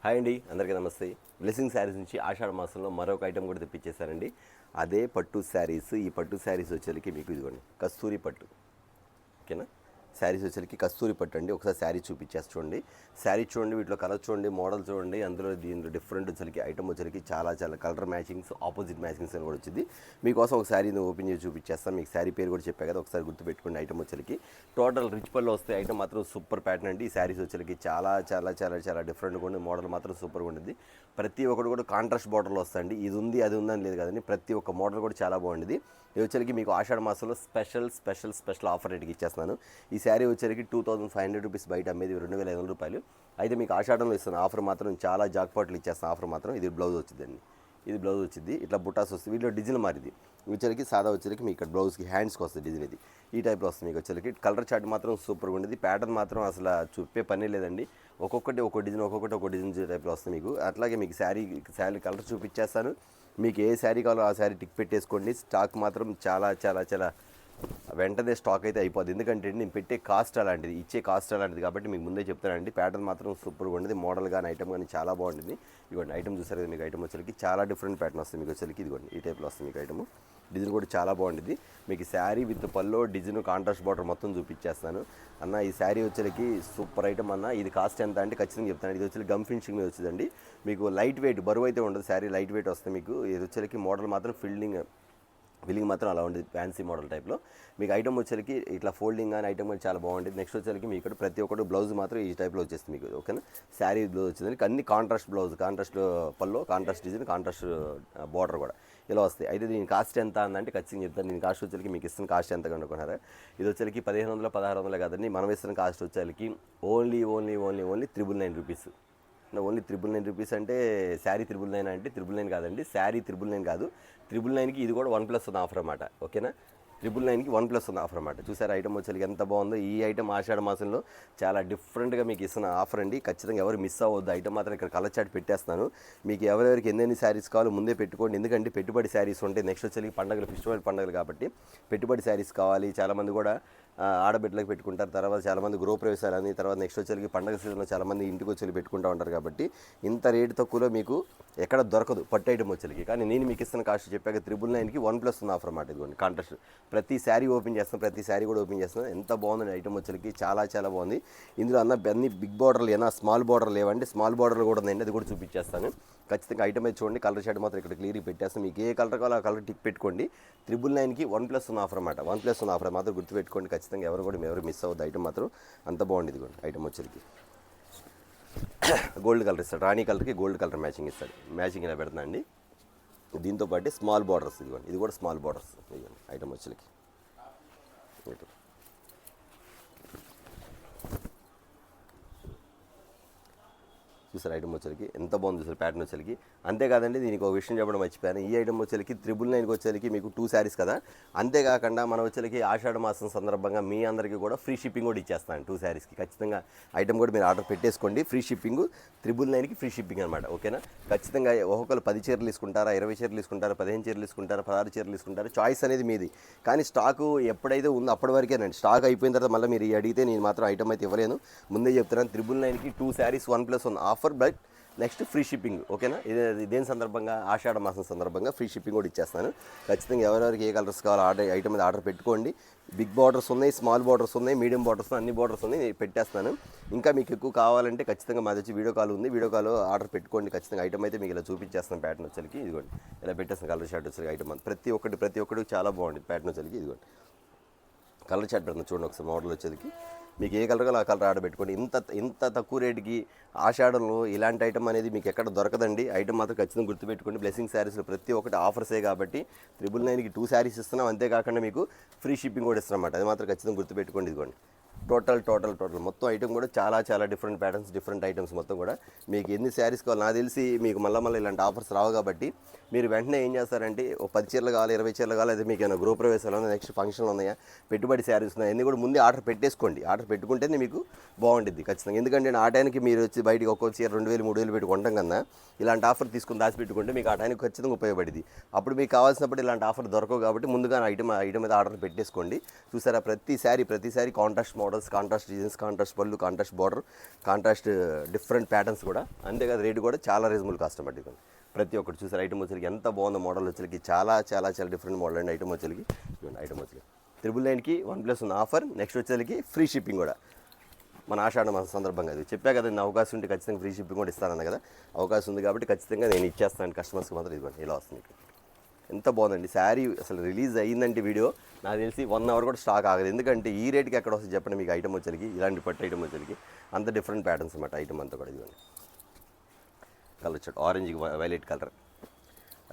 Hi అండి, అందరికీ నమస్తే. బ్లెస్సింగ్ శారీస్ నుంచి ఆషాఢ మాసంలో మరొక ఐటెం కూడా తెప్పించేశారండి. అదే పట్టు శారీస్. ఈ పట్టు శారీస్ వచ్చేసరికి మీకు ఇదిగోండి కస్తూరి పట్టు. ఓకేనా. శారీస్ వచ్చేసరికి కస్తూరి పట్టు అండి. ఒకసారి శారీ చూపించేసి చూడండి. శారీ చూడండి, వీటిలో కలర్ చూడండి, మోడల్ చూడండి. అందులో దీంట్లో డిఫరెంట్ వచ్చేసరికి ఐటమ్ వచ్చేసరికి చాలా కలర్ మ్యాచింగ్స్, ఆపోజిట్ మ్యాచింగ్స్ అని కూడా వచ్చింది. మీకోసం ఒక శారీని ఓపెన్ చేసి చూపించేస్తాను. మీకు శారీ పేరు కూడా చెప్పా కదా, ఒకసారి గుర్తుపెట్టుకోండి. ఐటమ్ వచ్చేసరికి టోటల్ రిచ్ పళ్ళు వస్తాయి. ఐటమ్ మాత్రం సూపర్ ప్యాటర్న్ అండి. ఈ శారీస్ వచ్చేసరికి చాలా డిఫరెంట్గా ఉంది. మోడల్ మాత్రం సూపర్గా ఉంటుంది. ప్రతి ఒక్కటి కూడా కాంట్రాస్ట్ బార్డర్లో వస్తాయండి. ఇది ఉంది అది ఉందని లేదు కదండి, ప్రతి ఒక్క మోడల్ కూడా చాలా బాగుంటుంది. ఇది వచ్చరికి మీకు ఆషాఢ మాసంలో స్పెషల్ ఆఫర్ రేట్కి ఇచ్చేస్తున్నాను. ఈ శారీ వచ్చరికి 2500 రూపీస్, బయట అమ్మేది 2500 రూపాయలు. అయితే మీకు ఆషాఢంలో ఇస్తాను ఆఫర్ మాత్రం చాలా జాక్పాట్లు ఇచ్చేస్తాను. ఆఫర్ మాత్రం ఇది బ్లౌజ్ వచ్చిందండి. ఇది బ్లౌజ్ వచ్చింది, ఇట్లా బుటాస్ వస్తుంది. వీటిలో డిజైన్ మారింది. వచ్చరికి సాదా వచ్చరికి మీకు ఇక్కడ బ్లౌజ్కి హ్యాండ్స్కి వస్తుంది డిజైన్. ఇది ఈ టైప్లో వస్తుంది. మీకు వచ్చరికి కలర్ చార్ట్ మాత్రం సూపర్గా ఉండేది. ప్యాటర్న్ మాత్రం అసలు చూపే పని లేదండి. ఒక్కొక్కటి ఒక్కో డిజైన్ టైప్లో వస్తుంది మీకు. అట్లాగే మీకు శారీ కలర్ చూపించేస్తాను. మీకు ఏ శారీ కావాలో ఆ శారీ టిక్ పెట్టేసుకోండి. స్టాక్ మాత్రం చాలా వెంటనే స్టాక్ అయితే అయిపోద్ది. ఎందుకంటే నేను పెట్టే కాస్ట్ అలాంటిది, ఇచ్చే కాస్ట్ అలాంటిది కాబట్టి మీకు ముందే చెప్తానండి. ప్యాటర్న్ మాత్రం సూపర్గా ఉండేది. మోడల్ కానీ ఐటమ్ కానీ చాలా బాగుంటుంది. ఇదిగోండి ఐటమ్ చూసారు కదా, మీకు ఐటమ్ వచ్చరికి చాలా డిఫరెంట్ ప్యాటర్న్ వస్తుంది. మీకు వచ్చరికి ఇదిగోండి ఈ టైప్లో వస్తుంది మీకు ఐటమ్. డిజైన్ కూడా చాలా బాగుంటుంది. మీకు sari with pallu design contrast border మొత్తం చూపించేస్తాను. అన్న ఈ శారీ వచ్చరికి సూపర్ ఐటమ్ అన్న. ఇది కాస్ట్ ఎంత అంటే ఖచ్చితంగా చెప్తాను. ఇది వచ్చి గమ్ ఫినిషింగ్ మీద వచ్చిందండి. మీకు లైట్ వెయిట్, బరువు అయితే ఉండదు. శారీ లైట్ వెయిట్ వస్తుంది మీకు. ఇది వచ్చరికి మోడల్ మాత్రం ఫిల్లింగ్ మాత్రం అలా ఉండేది, ఫ్యాన్సీ మోడల్ టైప్లో. మీకు ఐటమ్ వచ్చరికి ఇట్లా ఫోల్డింగ్ కానీ ఐటమ్ కానీ చాలా బాగుంటుంది. నెక్స్ట్ వచ్చరికి మీకు ఇక్కడ ప్రతి ఒక్కటి బ్లౌజ్ మాత్రం ఈ టైప్లో వచ్చేస్తుంది మీకు. ఓకేనా. శారీ బ్లౌజ్ వచ్చింది, అన్ని కాంట్రాస్ట్ బ్లౌజ్, కాంట్రాస్ట్ పల్లో, కాంట్రాస్ట్ డిజైన్, కాంట్రాస్ట్ బార్డర్ కూడా ఇలా వస్తాయి. అయితే దీని కాస్ట్ ఎంత అందంటే ఖచ్చితంగా చెప్తాను. దీని కాస్ట్ వచ్చరికి మీకు ఇస్తున్న కాస్ట్ ఎంత కనుక్కున్నారా, ఇది వచ్చరికి 1500 1600 కాదండి. మనం ఇస్తున్న కాస్ట్ వచ్చరికి ఓన్లీ 999 రూపీస్. Only 999 rupees. అంటే శారీ 999 అంటే 999 కాదండి, శారీ 999 కాదు. 999కి ఇది కూడా 1+ ఉంది ఆఫర్ అన్నమాట. ఓకేనా. 999కి 1+ ఉంది ఆఫర్ అన్నమాట. చూసారు ఐటమ్ వచ్చేసరికి ఎంత బాగుందో. ఈ ఐటమ్ ఆషాఢ మాసంలో చాలా డిఫరెంట్గా మీకు ఇస్తున్న ఆఫర్ అండి. ఖచ్చితంగా ఎవరు మిస్ అవ్వద్దు. ఐటమ్ మాత్రం ఇక్కడ కలర్ చాట్ పెట్టేస్తాను. మీకు ఎవరెవరికి ఎన్ని శారీస్ కావాలో ముందే పెట్టుకోండి. ఎందుకంటే పెట్టుబడి శారీస్ ఉంటాయి. నెక్స్ట్ వచ్చేసరికి పండుగలు, ఫెస్టివల్ పండుగలు కాబట్టి పెట్టుబడి శారీస్ కావాలి. చాలామంది కూడా ఆడబిడ్డలకు పెట్టుకుంటారు. తర్వాత చాలామంది గృహప్రవేశాలని, తర్వాత నెక్స్ట్ వచ్చేసరికి పండుగ సీజన్లో చాలామంది ఇంటికి వచ్చి పెట్టుకుంటూ ఉంటారు. కాబట్టి ఇంత రేటు తక్కువలో మీకు ఎక్కడ దొరకదు పట్టు ఐటమ్ వచ్చేసరికి. కానీ నేను మీకు ఇస్తున్న కాస్ట్ చెప్పాక 999కి 1+ ఉన్న ఆఫర్ అన్నమాట. ఇదిగోండి కాంట్రాస్ట్. ప్రతి శారీ ఓపెన్ చేస్తాను, ప్రతి శారీ కూడా ఓపెన్ చేస్తాను. ఎంత బాగుంది ఐటమ్ వచ్చేసరికి, చాలా బాగుంది. ఇందులో అన్ని బిగ్ బార్డర్లు, ఏమైనా స్మాల్ బార్డర్ లేవండి. స్మాల్ బార్డర్లు కూడా ఉందండి, అది కూడా చూపించేస్తాను. ఖచ్చితంగా ఐటమ్ అయితే చూడండి. కలర్ షర్ట్ మాత్రం ఇక్కడ క్లియర్గా పెట్టేస్తాను. మీకు ఏ కలర్ కావాలో ఆ కలర్ టిక్ పెట్టుకోండి. 999కి 1+ ఉన్న ఆఫర్ అన్నమాట. 1+ ఉన్న ఆఫర్ మాత్రం గుర్తుపెట్టుకోండి. ఖచ్చితంగా ఎవరు మిస్ అవ్వద్దు. ఐటమ్ మాత్రం అంత బాగుంది. ఇదిగోండి ఐటమ్ వచ్చరికి గోల్డ్ కలర్ ఇస్తాడు. రాణి కలర్కి గోల్డ్ కలర్ మ్యాచింగ్ ఇస్తాడు. మ్యాచింగ్ ఇలా పెడతా అండి. దీంతో పాటు స్మాల్ బార్డర్స్, ఇదిగోండి ఇది కూడా స్మాల్ బార్డర్స్. ఇదిగోండి ఐటమ్ వచ్చరికి చూసారు. ఐటమ్ వచ్చరికి ఎంత బాగుంది చూసారు ప్యాటర్న్ వచ్చరికి. అంతేకాదండి, దీనికి ఒక విషయం చెప్పడం మర్చిపోయాను. ఈ ఐటమ్ వచ్చరికి 999కి వచ్చరికి మీకు 2 శారీస్ కదా. అంతేకాకుండా మన వచ్చరికి ఆషాఢ మాసం సందర్భంగా మీ అందరికీ కూడా ఫ్రీ షిప్పింగ్ కూడా ఇచ్చేస్తాను 2 శారీస్కి. ఖచ్చితంగా ఐటమ్ కూడా మీరు ఆర్డర్ పెట్టేసుకోండి. ఫ్రీ షిప్పింగ్ 999కి ఫ్రీ షిప్పింగ్ అనమాట. ఓకేనా. ఖచ్చితంగా ఒక్కొక్కరు 10 చీరలు తీసుకుంటారా, 20 చీరలు తీసుకుంటారా, 15 చీరలు తీసుకుంటారా, 16 చీరలు తీసుకుంటారా, చాయిస్ అనేది మీది. కానీ స్టాకు ఎప్పుడైతే ఉందో అప్పటి వరకేనండి. స్టాక్ అయిపోయిన తర్వాత మళ్ళీ మీరు అడిగితే నేను మాత్రం ఐటమ్ అయితే ఇవ్వలేను. ముందే చెప్తున్నాను. 999కి 2 శారీస్ 1+ ఉన్న offer, but next free shipping. ఓకేనా. ఇదేం సందర్భంగా, ఆషాఢ మాసం సందర్భంగా ఫ్రీ షిప్పింగ్ కూడా ఇచ్చేస్తాను. ఖచ్చితంగా ఎవరెవరికి ఏ కలర్స్ కావాలో ఐటమ్ మీద ఆర్డర్ పెట్టుకోండి. బిగ్ బార్డర్స్ ఉన్నాయి, స్మాల్ బార్డర్స్ ఉన్నాయి, మీడియం బార్డర్స్, అన్ని బార్డర్స్ ఉన్నాయి, పెట్టేస్తాను. ఇంకా మీకు ఎక్కువ కావాలంటే ఖచ్చితంగా మాది వచ్చి వీడియో కాల్ ఉంది. వీడియో కాల్ ఆర్డర్ పెట్టుకోండి. ఖచ్చితంగా ఐటమ్ అయితే మీకు ఇలా చూపించేస్తాను. ప్యాటర్న్ వచ్చరికి ఇదిగోండి ఇలా పెట్టేస్తాను. కలర్ షర్ట్ వచ్చరికి ఐటమ్ ప్రతి ఒక్కటి చాలా బాగుంటుంది. ప్యాటర్న్ వచ్చరికి ఇదిగోండి కలర్ చార్ట్ పెడుతుంది చూడండి ఒకసారి. మోడల్ వచ్చేది మీకు ఏ కలర్ ఆ కలర్ ఆర్డర్ పెట్టుకోండి. ఇంత తక్కువ రేటుకి ఆషాఢంలో ఇలాంటి ఐటమ్ అనేది మీకు ఎక్కడ దొరకదండి. ఐటమ్ మాత్రం ఖచ్చితంగా గుర్తుపెట్టుకోండి. బ్లెస్సింగ్ శారీస్లో ప్రతి ఒక్కటి ఆఫర్సే కాబట్టి 999కి 2 శారీస్ ఇస్తున్నాం. అంతేకాకుండా మీకు ఫ్రీ షిప్పింగ్ కూడా ఇస్తున్నాం అన్నమాట. అది మాత్రం ఖచ్చితంగా గుర్తుపెట్టుకోండి. ఇదిగోండి టోటల్ మొత్తం ఐటమ్ కూడా చాలా డిఫరెంట్ ప్యాటర్న్స్, డిఫరెంట్ ఐటమ్స్ మొత్తం కూడా. మీకు ఎన్ని శారీస్ కావాలి నాకు తెలిసి మీకు మళ్ళీ ఇలాంటి ఆఫర్స్ రావు. కాబట్టి మీరు వెంటనే ఏం చేస్తారంటే, ఓ 10 చీరలు కావాలి, 20 చీరలు కావాలి, అయితే మీకు ఏమైనా గృహప్రవేశాలు ఉన్నాయి, నెక్స్ట్ ఫంక్షన్లు ఉన్నాయా, పెట్టుబడి శారీస్ ఉన్నాయి, అన్నీ కూడా ముందే ఆర్డర్ పెట్టేసుకోండి. ఆర్డర్ పెట్టుకుంటేనే మీకు బాగుంటుంది ఖచ్చితంగా. ఎందుకంటే ఆ టైంకి మీరు వచ్చి బయటికి ఒక్కో చీర 2000 3000 పెట్టి కొంటాం కన్నా ఇలాంటి ఆఫర్ తీసుకుని దాచిపెట్టుకుంటే మీకు ఆ టైంకి ఖచ్చితంగా ఉపయోగపడింది. అప్పుడు మీకు కావాల్సినప్పుడు ఇలాంటి ఆఫర్ దొరకవు. కాబట్టి ముందుగా ఐటమ్ మీద ఆర్డర్ పెట్టేసుకోండి. చూసారా ప్రతి sari contrast models, models, contrast designs, contrast పళ్ళు, contrast border, contrast different patterns కూడా, అంతేకాదు రేటు కూడా చాలా రీజనబుల్ కాస్ట్ అన్నమాట. ఇదిగోండి ప్రతి ఒక్కటి చూసారు. ఐటమ్ వచ్చేకి ఎంత బాగుందో మోడల్ వచ్చేకి, చాలా చాలా చాలా డిఫరెంట్ మోడల్ అండి ఐటమ్ వచ్చేకి. ఇదిగోండి ఐటమ్ వచ్చేకి 999కి 1+ ఉన్న ఆఫర్. నెక్స్ట్ వచ్చేకి ఫ్రీ షిప్పింగ్ కూడా మన ఆషాఢ మాసం సందర్భంగా. అది చెప్పా కదా, నేను అవకాశం ఉంటే ఖచ్చితంగా ఫ్రీ షిప్పింగ్ కూడా ఇస్తానన్న కదా, అవకాశం ఉంది కాబట్టి ఖచ్చితంగా నేను ఇచ్చేస్తాను కస్టమర్స్కి మాత్రం. ఇదిగోండి ఇలా వస్తుంది మీకు. ఎంత బాగుందండి శారీ. అసలు రిలీజ్ అయ్యిందంటే వీడియో నాకు తెలిసి 1 అవర్ కూడా స్టాక్ ఆగదు. ఎందుకంటే ఈ రేట్కి ఎక్కడ వస్తుంది చెప్పండి మీకు ఐటమ్ వచ్చేకి. ఇలాంటి పట్టు ఐటమ్ వచ్చేకి అంత డిఫరెంట్ ప్యాటర్న్స్ అన్నమాట ఐటమ్ అంతా కూడా. ఇదిగోండి కలర్ వచ్చాడు, ఆరెంజ్కి వైలెట్ కలర్,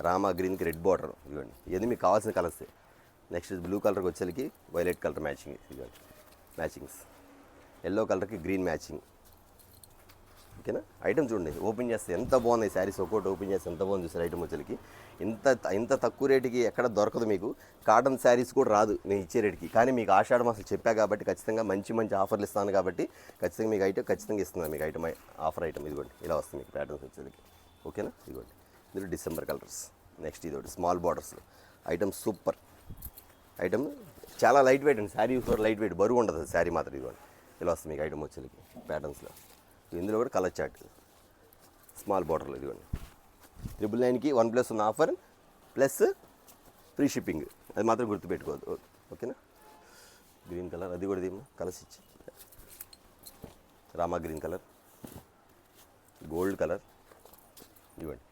రామా గ్రీన్కి రెడ్ బార్డర్. ఇదిగోండి ఇవన్నీ మీకు కావాల్సిన కలర్స్. నెక్స్ట్ బ్లూ కలర్కి వచ్చేకి వైలెట్ కలర్ మ్యాచింగ్. ఇదిగోండి మ్యాచింగ్స్. ఎల్లో కలర్కి గ్రీన్ మ్యాచింగ్. ఓకేనా. ఐటమ్ చూడండి, ఓపెన్ చేస్తే ఎంత బాగున్నాయి శారీస్. ఒక్కోటి ఓపెన్ చేస్తే ఎంత బాగుంది చూసారు ఐటమ్ వచ్చేకి. ఇంత తక్కువ రేటుకి ఎక్కడ దొరకదు మీకు. కాటన్ శారీస్ కూడా రాదు నేను ఇచ్చే రేటుకి. కానీ మీకు ఆషాఢ మాసం చెప్పా కాబట్టి ఖచ్చితంగా మంచి మంచి ఆఫర్లు ఇస్తాను కాబట్టి ఖచ్చితంగా మీకు ఐటమ్ ఖచ్చితంగా ఇస్తున్నాను. మీకు ఐటమ్ ఆఫర్ ఐటమ్ ఇదిగోండి ఇలా వస్తుంది మీకు ప్యాటర్న్స్ వచ్చేకి. ఓకేనా. ఇదిగోండి ఇది డిసెంబర్ కలర్స్. నెక్స్ట్ ఇదోటి small borders item super item. చాలా లైట్ వెయిట్ అండి శారీ కూడా లైట్ వెయిట్, బరువు ఉండదు శారీ మాత్రం. ఇదిగోండి ఇలా వస్తుంది మీకు ఐటమ్ వచ్చేకి ప్యాటర్న్స్లో. ఇందులో కూడా కలర్ చార్ట్ స్మాల్ బార్డర్లో. ఇదిగోండి 999కి 1+ ఉన్న ఆఫర్ ప్లస్ ఫ్రీ షిప్పింగ్, అది మాత్రం గుర్తుపెట్టుకోవద్దు. ఓకేనా. గ్రీన్ కలర్ అది కూడా దీమా కలర్స్ ఇచ్చి, Rama green colour, gold colour. ఇవ్వండి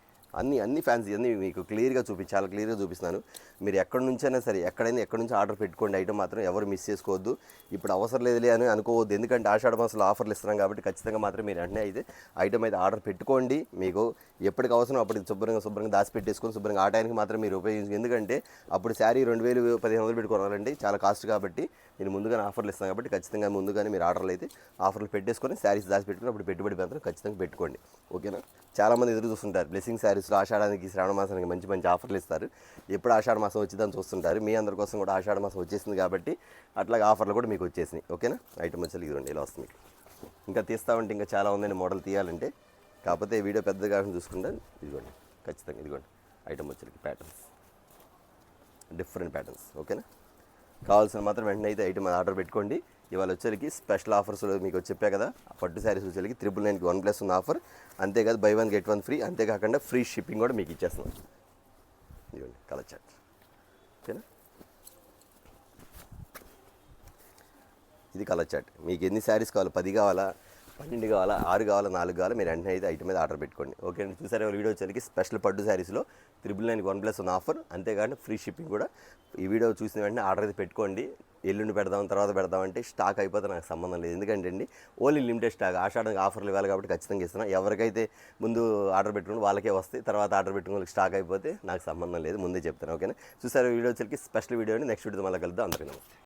అన్ని ఫ్యాన్సీ అన్నీ మీకు క్లియర్గా చాలా క్లియర్గా చూపిస్తున్నాను. మీరు ఎక్కడి నుంచైనా సరే ఎక్కడి నుంచి ఆర్డర్ పెట్టుకోండి. ఐటమ్ మాత్రం ఎవరు మిస్ చేసుకోవద్దు. ఇప్పుడు అవసరం లేదులే అని అనుకోవద్దు, ఎందుకంటే ఆషాఢ మాసంలో ఆఫర్లు ఇస్తున్నాం కాబట్టి ఖచ్చితంగా మాత్రం మీరు వెంటనే అయితే ఐటమ్ అయితే ఆర్డర్ పెట్టుకోండి. మీకు ఎప్పటికి అవసరం అప్పటికి శుభ్రంగా దాచిపెట్టేసుకొని శుభ్రంగా ఆ టైంకి మాత్రం మీరు ఉపయోగించుకోండి. ఎందుకంటే అప్పుడు శారీ 2000 1500 పెట్టుకోవాలంటే చాలా కాస్ట్ కాబట్టి నేను ముందుగానే ఆఫర్లు ఇస్తాను కాబట్టి ఖచ్చితంగా ముందుగానే మీరు ఆర్డర్లు అయితే ఆఫర్లు పెట్టేసుకొని శారీస్ దాచిపెట్టుకుని అప్పుడు పెట్టుబడి మాత్రం ఖచ్చితంగా పెట్టుకోండి. ఓకేనా. చాలామంది ఎదురు చూస్తుంటారు బ్లెస్సింగ్ శారీస్లో ఆషాఢానికి శ్రావణ మాసానికి మంచి మంచి ఆఫర్లు ఇస్తారు. ఎప్పుడు ఆషాఢ మాసం వచ్చిందని చూస్తుంటారు. మీ అందరి కోసం కూడా ఆషాఢ మాసం వచ్చేసింది కాబట్టి అట్లాగే ఆఫర్లు కూడా మీకు వచ్చేసినాయి. ఓకేనా. ఐటమ్ వచ్చి ఇదిగోండి ఇలా వస్తుంది మీకు. ఇంకా తీస్తామంటే ఇంకా చాలా ఉందండి మోడల్ తీయాలంటే, కాకపోతే వీడియో పెద్దగా చూసుకుంటే ఇదిగోండి ఖచ్చితంగా ఇదిగోండి ఐటమ్ వచ్చి ప్యాటర్న్స్ డిఫరెంట్ ప్యాటర్న్స్. ఓకేనా. కావాల్సిన మాత్రం వెంటనే అయితే ఐటమ్ ఆర్డర్ పెట్టుకోండి. ఇవాళ వచ్చేకి స్పెషల్ ఆఫర్స్ మీకు చెప్పా కదా, పట్టు శారీస్ వచ్చేకి 999కి 1+ ఉన్న ఆఫర్. అంతేకాదు బై 1 get 1 ఫ్రీ. అంతేకాకుండా ఫ్రీ షిప్పింగ్ కూడా మీకు ఇచ్చేస్తున్నాం. ఇదిగోండి కలర్ చార్ట్. ఓకేనా. ఇది కలర్ చార్ట్. మీకు ఎన్ని శారీస్ కావాలి, 10 కావాలా, 12 కావాలా, 6 కావాలా, 4 కావాలా, మీరు వెంటనే అయితే ఐటమ్ మీద ఆర్డర్ పెట్టుకోండి. ఓకే అండి. చూసారు వీడియో వచ్చేకి స్పెషల్ పట్టు శారీస్లో 999కి 1+ ఉన్న ఆఫర్. అంతేకాకుండా ఫ్రీ షిప్పింగ్ కూడా. ఈ వీడియో చూసిన వెంటనే ఆర్డర్ అయితే పెట్టుకోండి. ఎల్లుండి పెడదాం తర్వాత పెడదామంటే స్టాక్ అయిపోతే నాకు సంబంధం లేదు. ఎందుకంటే అండి ఓన్లీ లిమిటెడ్ స్టాక్. ఆషాఢానికి ఆఫర్లు ఇవ్వాలి కాబట్టి ఖచ్చితంగా ఇస్తున్నాను. ఎవరికైతే ముందు ఆర్డర్ పెట్టుకుని వాళ్ళకే వస్తాయి, తర్వాత ఆర్డర్ పెట్టుకుని వాళ్ళకి స్టాక్ అయిపోతే నాకు సంబంధం లేదు, ముందే చెప్తాను. ఓకేనా. చూసారు వీడియో వచ్చేకి స్పెషల్ వీడియో అండి. నెక్స్ట్ వీడియో మళ్ళీ కలుద్దాం. అందరికీ నమస్తే.